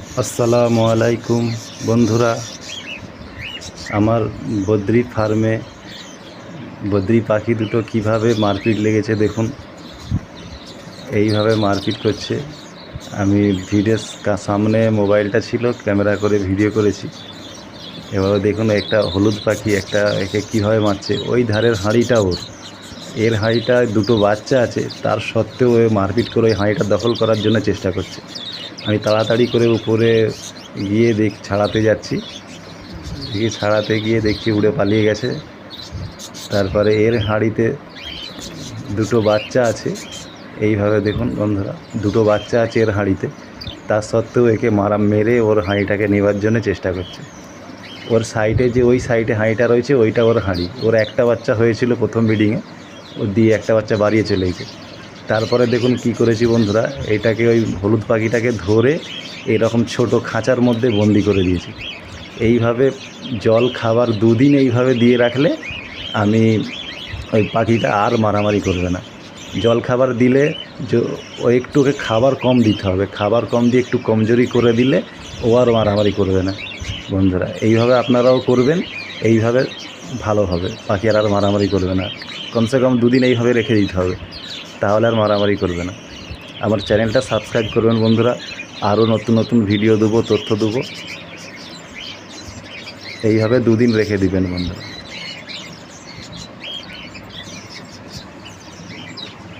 আসসালামু আলাইকুম বন্ধুরা, আমার বদ্রি ফার্মে বদ্রি পাখি দুটো কিভাবে মারপিট লেগেছে দেখুন। এইভাবে মারপিট করছে। আমি সামনে মোবাইলটা ছিল, ক্যামেরা করে ভিডিও করেছি। এভাবে দেখুন, একটা হলুদ পাখি একে কীভাবে মারছে। ওই ধারের হাঁড়িটা এর হাঁড়িটায় দুটো বাচ্চা আছে, তার সত্ত্বেও ওই মারপিট করে ওই হাঁড়িটা দখল করার জন্য চেষ্টা করছে। আমি তাড়াতাড়ি করে উপরে গিয়ে ছাড়াতে যাচ্ছি। ছাড়াতে গিয়ে দেখছি উড়ে পালিয়ে গেছে। তারপরে এর হাঁড়িতে দুটো বাচ্চা আছে। এইভাবে দেখুন বন্ধুরা, দুটো বাচ্চা আছে এর হাঁড়িতে, তার সত্ত্বেও একে মেরে ওর হাঁড়িটাকে নেবার জন্য চেষ্টা করছে। ওর সাইডে ওই সাইডে হাঁড়িটা রয়েছে, ওইটা ওর হাঁড়ি। ওর একটা বাচ্চা হয়েছিল প্রথম ব্রিডিংয়ে, ও দিয়ে একটা বাচ্চা বাড়িয়ে চলে গেছে। তারপরে দেখুন কি করেছি বন্ধুরা, এইটাকে ওই হলুদ পাখিটাকে ধরে এরকম ছোট খাঁচার মধ্যে বন্দি করে দিয়েছি। এইভাবে জল খাবার দুদিন এইভাবে দিয়ে রাখলে ওই পাখিটা আর মারামারি করবে না। জল খাবার দিলে ও একটু ওকে খাবার কম দিতে হবে, খাবার কম দিয়ে একটু কমজোরি করে দিলে ও আর মারামারি করবে না। বন্ধুরা, এইভাবে আপনারাও করবেন, এইভাবে ভালো হবে। পাখি আর মারামারি করবে না। কমসে কম দুদিন এইভাবে রেখে দিতে হবে, তাহলে আর মারামারি করবে না। আমার চ্যানেলটা সাবস্ক্রাইব করবেন বন্ধুরা, আরও নতুন নতুন ভিডিও দেবো, তথ্য দেবো। এইভাবে দুদিন রেখে দিবেন বন্ধুরা।